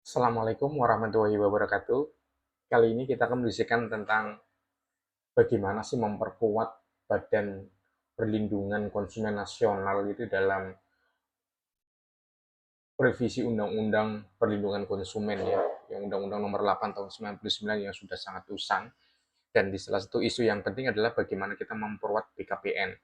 Assalamualaikum warahmatullahi wabarakatuh. Kali ini kita akan mendiskusikan tentang bagaimana sih memperkuat Badan Perlindungan Konsumen Nasional itu dalam revisi Undang-Undang Perlindungan Konsumen ya, yang Undang-Undang Nomor 8 Tahun 99 yang sudah sangat usang. Dan di salah satu isu yang penting adalah bagaimana kita memperkuat BKPN.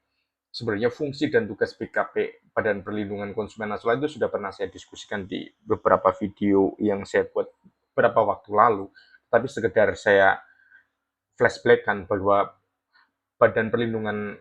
Sebenarnya fungsi dan tugas BKP Badan Perlindungan Konsumen Nasional itu sudah pernah saya diskusikan di beberapa video yang saya buat beberapa waktu lalu. Tapi sekedar saya flashback-kan bahwa Badan Perlindungan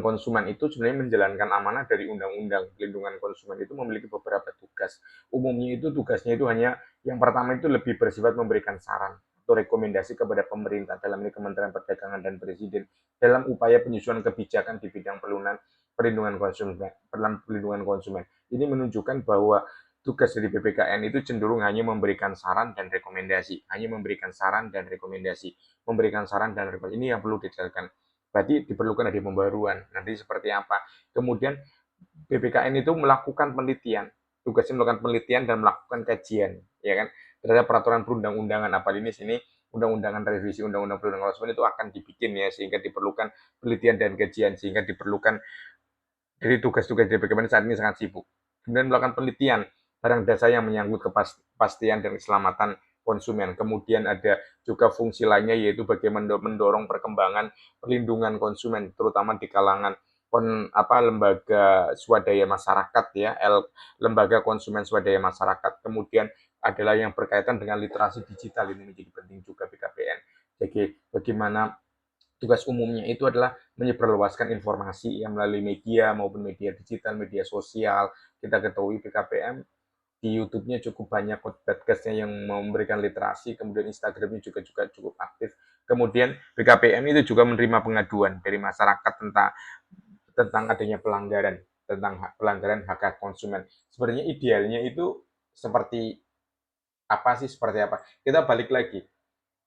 Konsumen itu sebenarnya menjalankan amanah dari Undang-Undang Perlindungan Konsumen itu memiliki beberapa tugas. Umumnya itu tugasnya itu hanya yang pertama itu lebih bersifat memberikan saran atau rekomendasi kepada pemerintah, dalam ini Kementerian Perdagangan dan Presiden, dalam upaya penyusunan kebijakan di bidang perlindungan konsumen. Perlindungan konsumen. Ini menunjukkan bahwa tugas dari BPKN itu cenderung hanya memberikan saran dan rekomendasi, hanya memberikan saran dan rekomendasi, memberikan saran dan rekomendasi. Ini yang perlu dijelaskan. Berarti diperlukan ada pembaruan. Nanti seperti apa? Kemudian BPKN itu melakukan penelitian, tugasnya melakukan penelitian dan melakukan kajian, ya kan? Terhadap peraturan perundang-undangan apa ini sini undang-undangan revisi undang-undang perlindungan konsumen itu akan dibikin ya, sehingga diperlukan penelitian dan kajian, sehingga diperlukan dari tugas-tugas BPKN saat ini sangat sibuk. Kemudian melakukan penelitian barang dasar yang menyangkut kepastian dan keselamatan konsumen. Kemudian ada juga fungsi lainnya yaitu bagaimana mendorong perkembangan perlindungan konsumen, terutama di kalangan lembaga swadaya masyarakat ya, lembaga konsumen swadaya masyarakat. Kemudian adalah yang berkaitan dengan literasi digital, ini menjadi penting juga BKPN. Jadi bagaimana tugas umumnya itu adalah menyebarluaskan informasi yang melalui media maupun media digital, media sosial. Kita ketahui BKPM di YouTube-nya cukup banyak podcastnya yang memberikan literasi, kemudian Instagram-nya juga cukup aktif. Kemudian BKPM itu juga menerima pengaduan dari masyarakat tentang adanya pelanggaran hak hak konsumen. Sebenarnya idealnya itu seperti apa sih? Seperti apa? Kita balik lagi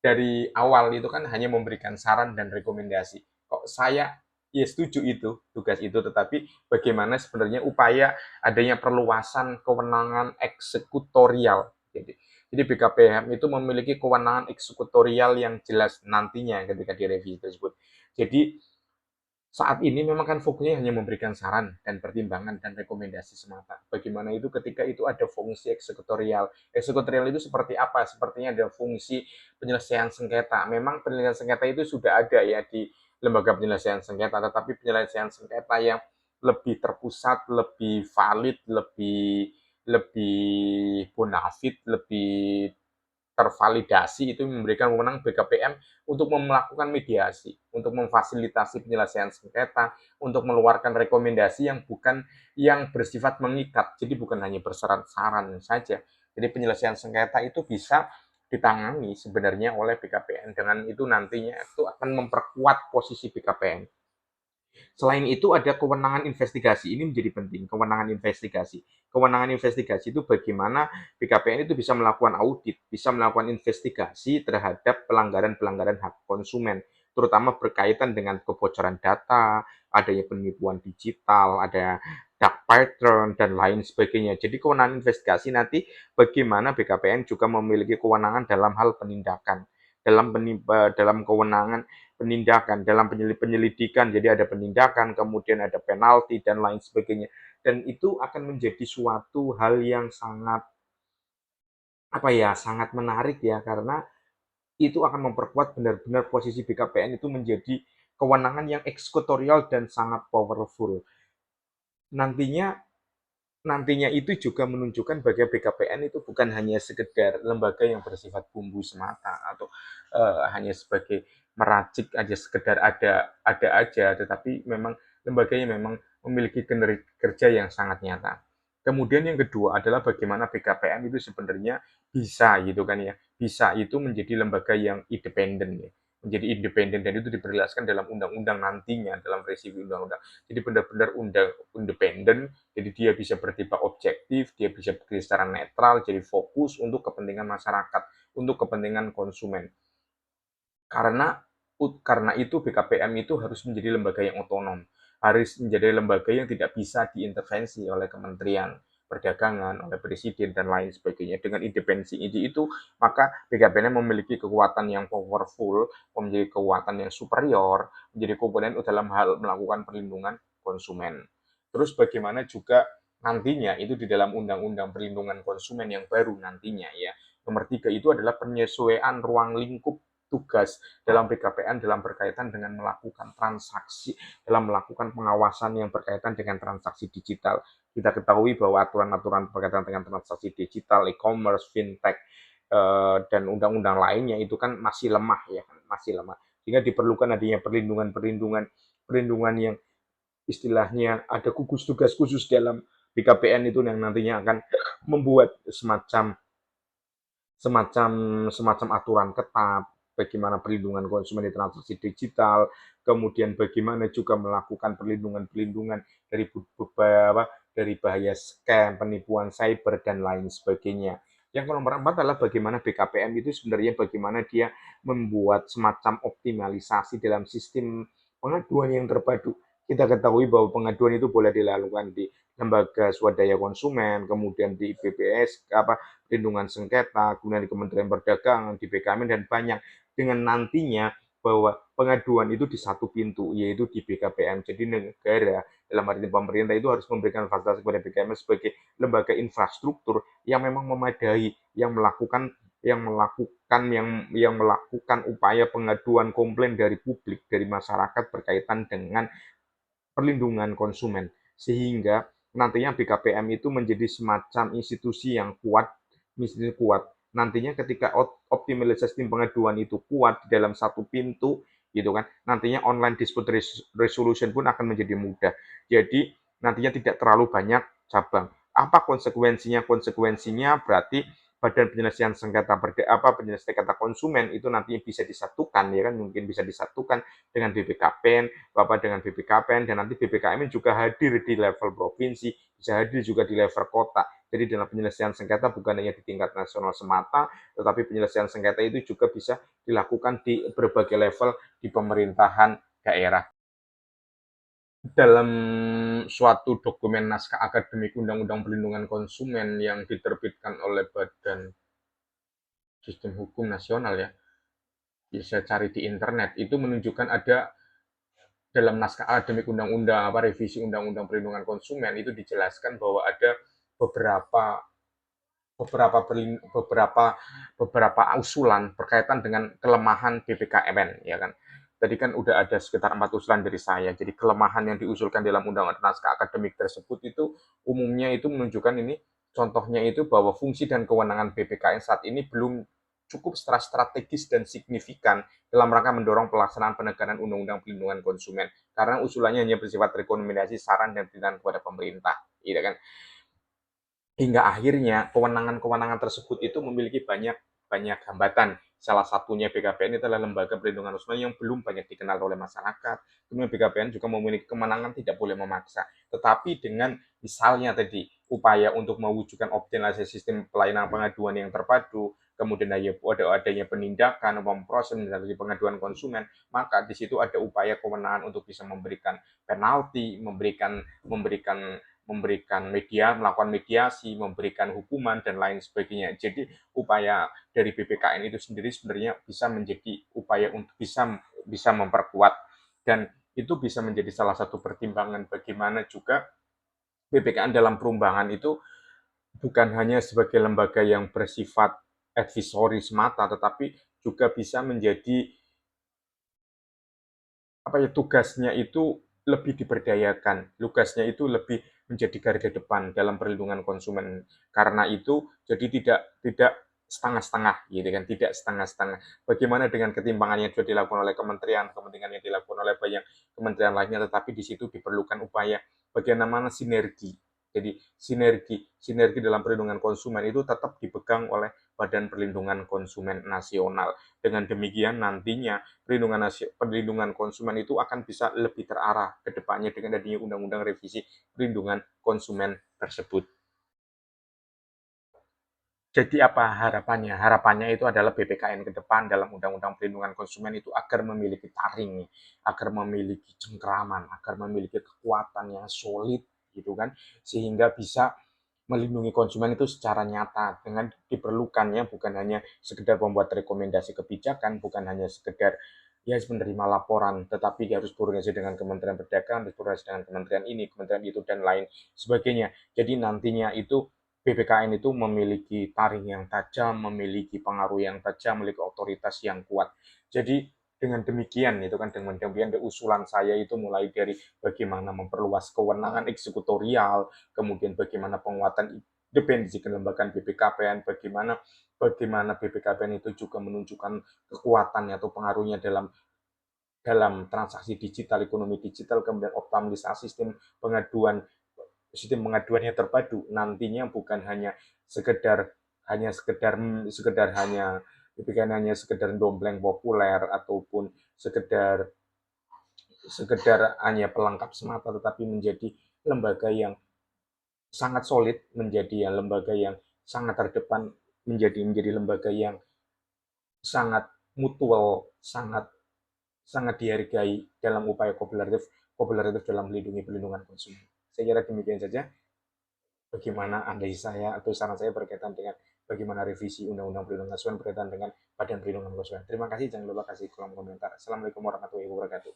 dari awal itu kan hanya memberikan saran dan rekomendasi. Kok saya ya setuju itu tugas itu, tetapi bagaimana sebenarnya upaya adanya perluasan kewenangan eksekutorial. Jadi BKPM itu memiliki kewenangan eksekutorial yang jelas nantinya ketika direvisi tersebut. Jadi saat ini memang kan fokusnya hanya memberikan saran dan pertimbangan dan rekomendasi semata. Bagaimana itu ketika itu ada fungsi eksekutorial. Eksekutorial itu seperti apa? Sepertinya ada fungsi penyelesaian sengketa. Memang penyelesaian sengketa itu sudah ada ya di lembaga penyelesaian sengketa, tetapi penyelesaian sengketa yang lebih terpusat, lebih valid, lebih lebih bonafit, lebih tervalidasi itu memberikan wewenang BKPM untuk melakukan mediasi, untuk memfasilitasi penyelesaian sengketa, untuk mengeluarkan rekomendasi yang bersifat mengikat. Jadi bukan hanya bersaran-saran saja. Jadi penyelesaian sengketa itu bisa ditangani sebenarnya oleh BKPN. Dengan itu nantinya itu akan memperkuat posisi BKPN. Selain itu ada kewenangan investigasi. Ini menjadi penting, kewenangan investigasi. Kewenangan investigasi itu bagaimana BKPN itu bisa melakukan audit, bisa melakukan investigasi terhadap pelanggaran-pelanggaran hak konsumen, terutama berkaitan dengan kebocoran data, adanya penipuan digital, ada dark pattern, dan lain sebagainya. Jadi kewenangan investigasi nanti bagaimana BKPN juga memiliki kewenangan dalam hal penindakan, dalam kewenangan penindakan dalam penyelidikan, jadi ada penindakan, kemudian ada penalti dan lain sebagainya, dan itu akan menjadi suatu hal yang sangat sangat menarik ya, karena itu akan memperkuat benar-benar posisi BKPN itu menjadi kewenangan yang eksekutorial dan sangat powerful. Nantinya nantinya itu juga menunjukkan bahwa BKPN itu bukan hanya sekedar lembaga yang bersifat bumbu semata atau hanya sebagai meracik aja, sekedar ada aja, tetapi memang lembaganya memang memiliki kerja yang sangat nyata. Kemudian yang kedua adalah bagaimana BKPN itu sebenarnya bisa gitu kan ya, bisa itu menjadi lembaga yang independen ya, menjadi independen, dan itu diperjelaskan dalam undang-undang nantinya, dalam revisi undang-undang. Jadi benar-benar independen, jadi dia bisa bertindak objektif, dia bisa bekerja secara netral, jadi fokus untuk kepentingan masyarakat, untuk kepentingan konsumen. Karena itu BKPM itu harus menjadi lembaga yang otonom, harus menjadi lembaga yang tidak bisa diintervensi oleh kementerian. Perdagangan, oleh Presiden, dan lain sebagainya. Dengan independensi itu, maka BKPN memiliki kekuatan yang powerful, memiliki kekuatan yang superior, menjadi komponen dalam hal melakukan perlindungan konsumen. Terus bagaimana juga nantinya itu di dalam Undang-Undang Perlindungan Konsumen yang baru nantinya ya. Nomor 3 itu adalah penyesuaian ruang lingkup tugas dalam BKPN dalam berkaitan dengan melakukan transaksi, dalam melakukan pengawasan yang berkaitan dengan transaksi digital. Kita ketahui bahwa aturan-aturan berkaitan dengan transaksi digital, e-commerce, fintech, dan undang-undang lainnya itu kan masih lemah ya, masih lemah. Sehingga diperlukan adanya perlindungan yang istilahnya ada gugus tugas khusus dalam BKPN itu yang nantinya akan membuat semacam semacam semacam aturan ketat bagaimana perlindungan konsumen di transaksi digital, kemudian bagaimana juga melakukan perlindungan-perlindungan dari beberapa dari bahaya scam, penipuan cyber dan lain sebagainya. Yang nomor 4 adalah bagaimana BKPM itu sebenarnya bagaimana dia membuat semacam optimalisasi dalam sistem pengaduan yang terpadu. Kita ketahui bahwa pengaduan itu boleh dilakukan di lembaga swadaya konsumen, kemudian di BPS, perlindungan sengketa, kemudian di Kementerian Perdagangan, di BKM, dan banyak. Dengan nantinya bahwa pengaduan itu di satu pintu, yaitu di BKPM. Jadi negara, dalam arti pemerintah itu harus memberikan fasilitas kepada BKPM sebagai lembaga infrastruktur yang memang memadai, yang melakukan upaya pengaduan komplain dari publik, dari masyarakat berkaitan dengan perlindungan konsumen. Sehingga nantinya BKPM itu menjadi semacam institusi kuat. Nantinya ketika optimalisasi sistem pengaduan itu kuat di dalam satu pintu, gitu kan, nantinya online dispute resolution pun akan menjadi mudah. Jadi nantinya tidak terlalu banyak cabang. Apa konsekuensinya? Konsekuensinya berarti badan penyelesaian penyelesaian sengketa konsumen itu nantinya bisa disatukan ya kan, mungkin bisa disatukan dengan BPKPN, Bapak dengan BPKPN, dan nanti BPKM juga hadir di level provinsi, bisa hadir juga di level kota. Jadi dalam penyelesaian sengketa bukan hanya di tingkat nasional semata, tetapi penyelesaian sengketa itu juga bisa dilakukan di berbagai level di pemerintahan daerah. Dalam suatu dokumen naskah akademik Undang-Undang Perlindungan Konsumen yang diterbitkan oleh Badan Sistem Hukum Nasional ya, bisa cari di internet, itu menunjukkan ada dalam naskah akademik undang-undang revisi undang-undang perlindungan konsumen itu dijelaskan bahwa ada beberapa beberapa beberapa beberapa usulan berkaitan dengan kelemahan BPKMN ya kan. Tadi kan udah ada sekitar 4 usulan dari saya. Jadi kelemahan yang diusulkan dalam undang-undang naskah akademik tersebut itu umumnya itu menunjukkan ini contohnya itu bahwa fungsi dan kewenangan BPKN saat ini belum cukup strategis dan signifikan dalam rangka mendorong pelaksanaan penegakan Undang-Undang Perlindungan Konsumen karena usulannya hanya bersifat rekomendasi, saran, dan tindakan kepada pemerintah, gitu kan. Hingga akhirnya kewenangan-kewenangan tersebut itu memiliki banyak banyak hambatan. Salah satunya BKPN itu adalah lembaga perlindungan konsumen yang belum banyak dikenal oleh masyarakat. Kemudian BKPN juga memiliki kemenangan tidak boleh memaksa. Tetapi dengan misalnya tadi upaya untuk mewujudkan optimalisasi sistem pelayanan pengaduan yang terpadu, kemudian adanya penindakan, memproses dari pengaduan konsumen, maka di situ ada upaya kewenangan untuk bisa memberikan penalti, memberikan melakukan mediasi, memberikan hukuman dan lain sebagainya. Jadi upaya dari BPKN itu sendiri sebenarnya bisa menjadi upaya untuk bisa memperkuat dan itu bisa menjadi salah satu pertimbangan bagaimana juga BPKN dalam perubahan itu bukan hanya sebagai lembaga yang bersifat advisory semata, tetapi juga bisa menjadi tugasnya itu lebih diberdayakan, tugasnya itu lebih menjadi garda depan dalam perlindungan konsumen. Karena itu jadi tidak setengah-setengah gitu kan, tidak setengah-setengah. Bagaimana dengan ketimpangan yang sudah dilakukan oleh kementerian yang dilakukan oleh banyak kementerian lainnya, tetapi di situ diperlukan upaya bagaimana sinergi. Jadi sinergi dalam perlindungan konsumen itu tetap dipegang oleh Badan Perlindungan Konsumen Nasional. Dengan demikian nantinya perlindungan konsumen itu akan bisa lebih terarah ke depannya dengan adanya undang-undang revisi perlindungan konsumen tersebut. Jadi apa harapannya? Harapannya itu adalah BPKN ke depan dalam undang-undang perlindungan konsumen itu agar memiliki taring, agar memiliki cengkraman, agar memiliki kekuatan yang solid gitu kan, sehingga bisa melindungi konsumen itu secara nyata dengan diperlukannya bukan hanya sekedar membuat rekomendasi kebijakan, bukan hanya sekedar ya menerima laporan, tetapi harus berkoordinasi dengan Kementerian Perdagangan, harus berkoordinasi dengan Kementerian ini, Kementerian itu, dan lain sebagainya. Jadi nantinya itu BPKN itu memiliki taring yang tajam, memiliki pengaruh yang tajam, memiliki otoritas yang kuat. Jadi dengan demikian itu kan dengan demikian usulan saya itu mulai dari bagaimana memperluas kewenangan eksekutorial, kemudian bagaimana penguatan independensi kelembagaan BPKPN, bagaimana bagaimana BPKPN itu juga menunjukkan kekuatannya atau pengaruhnya dalam dalam transaksi digital, ekonomi digital, kemudian optimalisasi sistem pengaduannya terpadu. Nantinya bukan hanya sekedar hanya sekedar sekedar hanya bukan hanya sekedar dompleng populer ataupun sekedar sekedar hanya pelengkap semata, tetapi menjadi lembaga yang sangat solid, menjadi lembaga yang sangat terdepan, menjadi lembaga yang sangat mutual, sangat sangat dihargai dalam upaya kooperatif dalam melindungi pelindungan konsumen. Saya kira demikian saja bagaimana analisa saya atau saran saya berkaitan dengan bagaimana revisi Undang-Undang Perlindungan Konsumen berkaitan dengan Badan Perlindungan Konsumen. Terima kasih, jangan lupa kasih kolom komentar. Assalamualaikum warahmatullahi wabarakatuh.